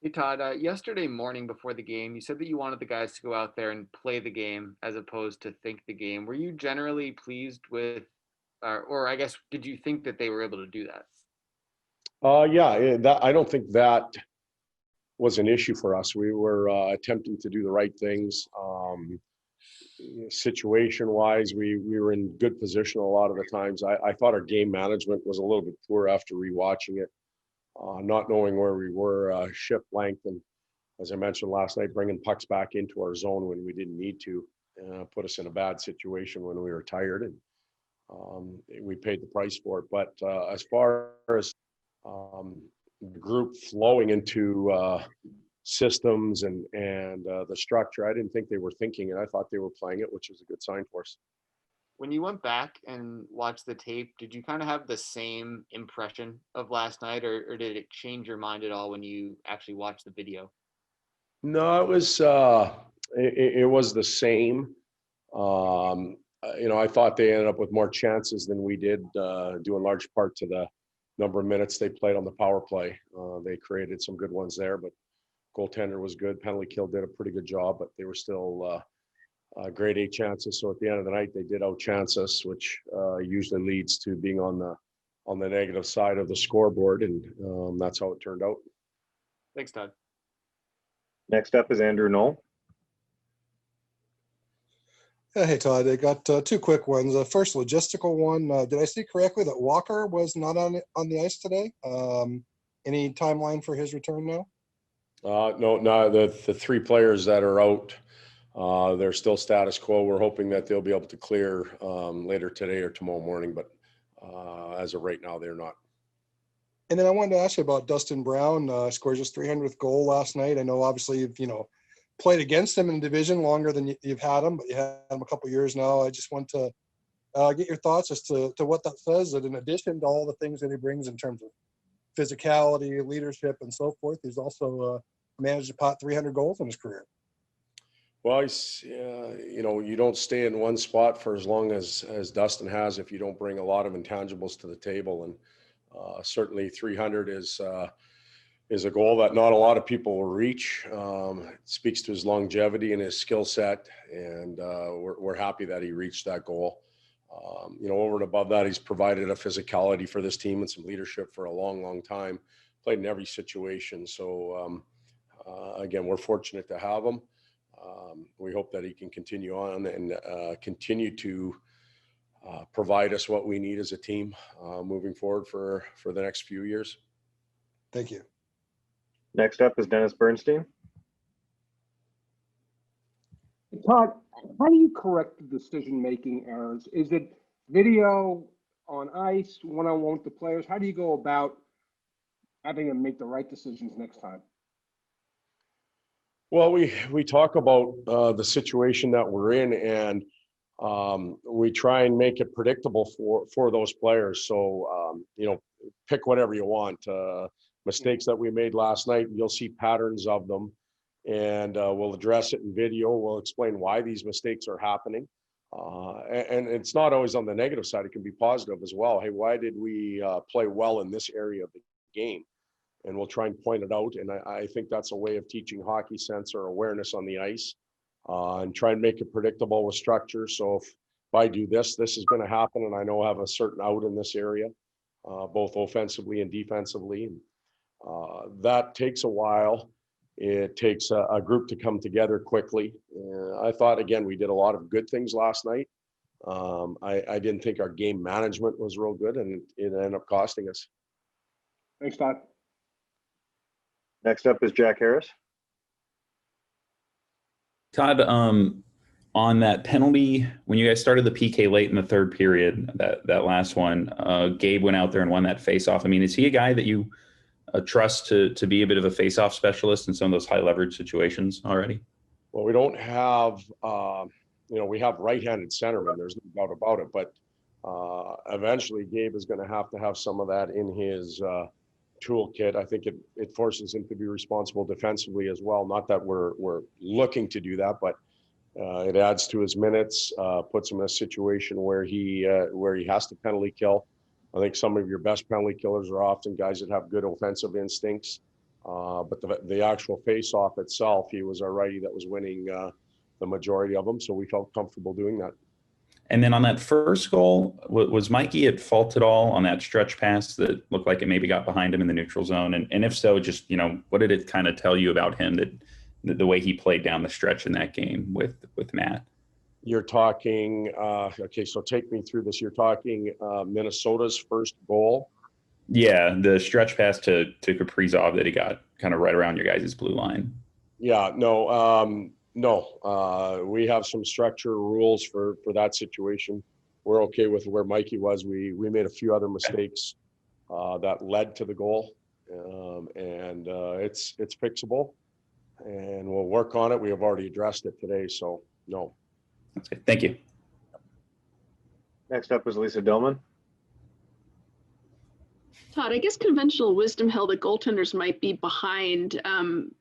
Hey Todd, yesterday morning before the game, you said that you wanted the guys to go out there and play the game as opposed to think the game. Were you generally pleased with, or I guess, did you think that they were able to do that? Yeah, I don't think that was an issue for us. We were attempting to do the right things. Situation-wise, we were in good position a lot of the times. I thought our game management was a little bit poor after rewatching it, not knowing where we were, shift length, and as I mentioned last night, bringing pucks back into our zone when we didn't need to, put us in a bad situation when we were tired, and we paid the price for it. But as far as the group flowing into systems and the structure, I didn't think they were thinking it. I thought they were playing it, which is a good sign for us. When you went back and watched the tape, did you kind of have the same impression of last night, or did it change your mind at all when you actually watched the video? No, it was the same. I thought they ended up with more chances than we did, due in large part to the number of minutes they played on the power play. They created some good ones there, but goaltender was good. Penalty kill did a pretty good job, but they were still grade A chances. So at the end of the night, they did outchance us, which usually leads to being on the negative side of the scoreboard, and that's how it turned out. Thanks, Todd. Next up is Andrew Knoll. Hey, Todd, I got two quick ones. First, logistical one. Did I see correctly that Walker was not on the ice today? Any timeline for his return now? No. The three players that are out, they're still status quo. We're hoping that they'll be able to clear later today or tomorrow morning, but as of right now, they're not. And then I wanted to ask you about Dustin Brown. Scored his 300th goal last night. I know obviously you've played against him in the division longer than you've had him, but you had him a couple of years now. I just want to get your thoughts as to what that says, that in addition to all the things that he brings in terms of physicality, leadership, and so forth, he's also managed to pot 300 goals in his career. Well, you don't stay in one spot for as long as Dustin has if you don't bring a lot of intangibles to the table. And certainly 300 is a goal that not a lot of people will reach. It speaks to his longevity and his skill set, and we're happy that he reached that goal. Over and above that, he's provided a physicality for this team and some leadership for a long, long time. Played in every situation. So again, we're fortunate to have him. We hope that he can continue on and continue to provide us what we need as a team moving forward for the next few years. Thank you. Next up is Dennis Bernstein. Todd, how do you correct the decision-making errors? Is it video on ice, one-on-one with the players? How do you go about having them make the right decisions next time? Well, we talk about the situation that we're in, and we try and make it predictable for those players. So, pick whatever you want. Mistakes that we made last night, you'll see patterns of them, and we'll address it in video. We'll explain why these mistakes are happening. And it's not always on the negative side. It can be positive as well. Hey, why did we play well in this area of the game? And we'll try and point it out. And I think that's a way of teaching hockey sense or awareness on the ice, and try and make it predictable with structure. So if I do this, this is going to happen, and I know I have a certain out in this area, both offensively and defensively. And that takes a while. It takes a group to come together quickly. I thought, again, we did a lot of good things last night. I didn't think our game management was real good, and it ended up costing us. Thanks, Todd. Next up is Jack Harris. Todd, on that penalty, when you guys started the PK late in the third period, that last one, Gabe went out there and won that face-off. I mean, is he a guy that you trust to be a bit of a face-off specialist in some of those high leverage situations already? Well, we don't have, we have right-handed centermen. There's no doubt about it. But eventually, Gabe is going to have some of that in his toolkit. I think it forces him to be responsible defensively as well. Not that we're looking to do that, but it adds to his minutes, puts him in a situation where he has to penalty kill. I think some of your best penalty killers are often guys that have good offensive instincts. But the actual face-off itself, he was our righty that was winning the majority of them, so we felt comfortable doing that. And then on that first goal, was Mikey at fault at all on that stretch pass that looked like it maybe got behind him in the neutral zone? And if so, just, what did it kind of tell you about him, that the way he played down the stretch in that game with Matt? You're talking, okay, so take me through this. You're talking Minnesota's first goal? Yeah, the stretch pass to Kaprizov that he got kind of right around your guys' blue line. Yeah, no. We have some structure rules for that situation. We're okay with where Mikey was. We made a few other mistakes that led to the goal, and it's fixable, and we'll work on it. We have already addressed it today, so no. That's good. Thank you. Next up is Lisa Dillman. Todd, I guess conventional wisdom held that goaltenders might be behind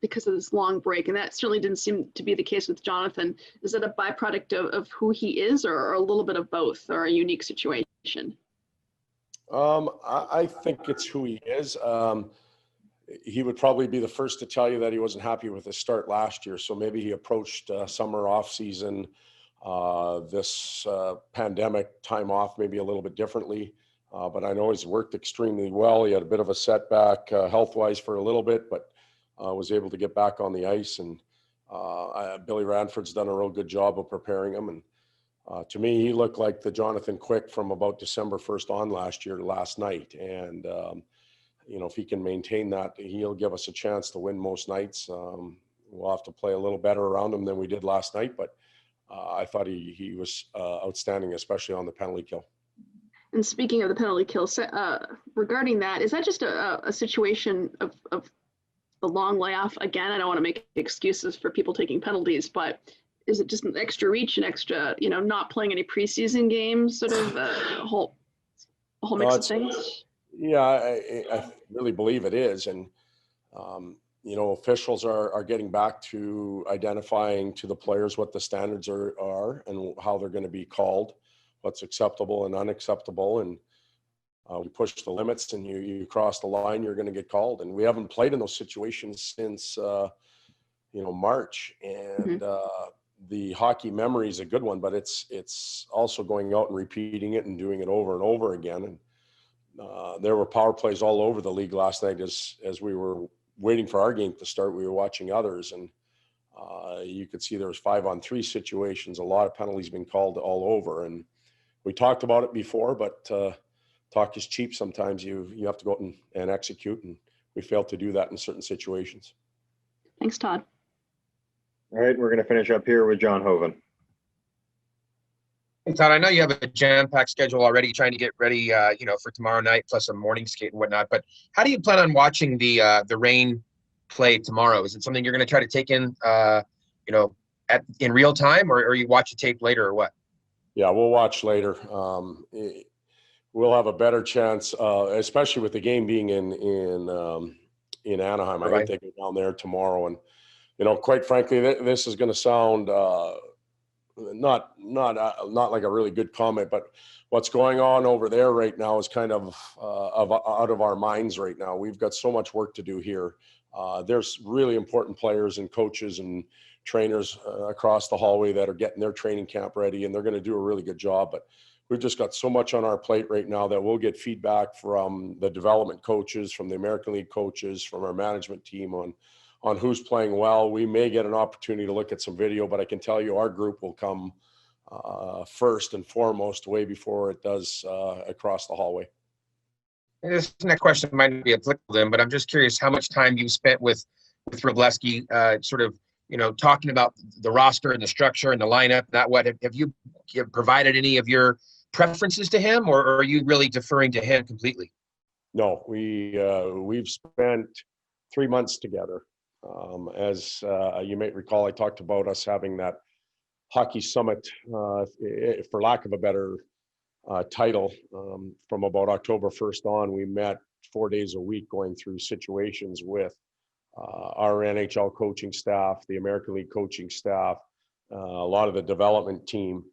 because of this long break, and that certainly didn't seem to be the case with Jonathan. Is that a byproduct of who he is, or a little bit of both, or a unique situation? I think it's who he is. He would probably be the first to tell you that he wasn't happy with his start last year, so maybe he approached summer off season, this pandemic time off, maybe a little bit differently. But I know he's worked extremely well. He had a bit of a setback health-wise for a little bit, but was able to get back on the ice. And Billy Ranford's done a real good job of preparing him. And to me, he looked like the Jonathan Quick from about December 1st on last night. And, if he can maintain that, he'll give us a chance to win most nights. We'll have to play a little better around him than we did last night. But I thought he was outstanding, especially on the penalty kill. And speaking of the penalty kill, regarding that, is that just a situation of the long layoff? Again, I don't want to make excuses for people taking penalties, but is it just an extra reach, an extra, not playing any preseason games, sort of a whole mix of things? Yeah, I really believe it is. And, officials are getting back to identifying to the players what the standards are and how they're going to be called, what's acceptable and unacceptable. And we push the limits, and you cross the line, you're going to get called. And we haven't played in those situations since, March. And the hockey memory is a good one, but it's also going out and repeating it and doing it over and over again. And there were power plays all over the league last night as we were waiting for our game to start. We were watching others, and you could see there was 5-on-3 situations, a lot of penalties being called all over. And we talked about it before, but talk is cheap. Sometimes you have to go out and execute, and we failed to do that in certain situations. Thanks, Todd. All right, we're going to finish up here with John Hoven. Hey, Todd, I know you have a jam-packed schedule already, trying to get ready, for tomorrow night, plus a morning skate and whatnot. But how do you plan on watching the Reign play tomorrow? Is it something you're going to try to take in, in real time, or you watch the tape later, or what? Yeah, we'll watch later. We'll have a better chance, especially with the game being in Anaheim. I think they go down there tomorrow, and quite frankly, this is going to sound not like a really good comment, but what's going on over there right now is kind of out of our minds right now. We've got so much work to do here. There's really important players and coaches and trainers across the hallway that are getting their training camp ready, and they're going to do a really good job. But we've just got so much on our plate right now that we'll get feedback from the development coaches, from the American League coaches, from our management team on who's playing well. We may get an opportunity to look at some video, but I can tell you our group will come first and foremost, way before it does across the hallway. This next question might not be applicable then, but I'm just curious how much time you spent with Wroblewski, talking about the roster and the structure and the lineup. Have you provided any of your preferences to him, or are you really deferring to him completely? No, we've spent 3 months together. As you may recall, I talked about us having that hockey summit, for lack of a better title, from about October 1st on. We met 4 days a week going through situations with our NHL coaching staff, the American League coaching staff, a lot of the development team.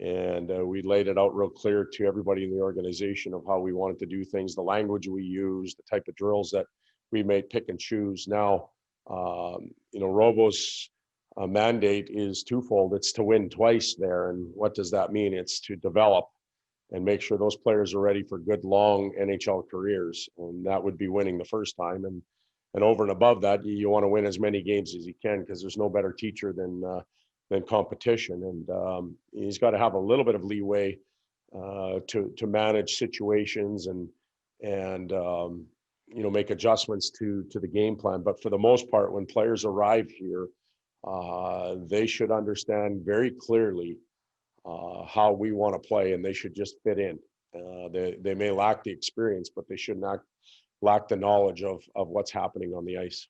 And we laid it out real clear to everybody in the organization of how we wanted to do things, the language we use, the type of drills that we may pick and choose. Now, you know, Robo's mandate is twofold. It's to win twice there. And what does that mean? It's to develop and make sure those players are ready for good, long NHL careers. And that would be winning the first time. And over and above that, you want to win as many games as you can, because there's no better teacher than competition. And he's got to have a little bit of leeway to manage situations and you know, make adjustments to the game plan. But for the most part, when players arrive here, they should understand very clearly how we want to play, and they should just fit in. They may lack the experience, but they should not lack the knowledge of what's happening on the ice.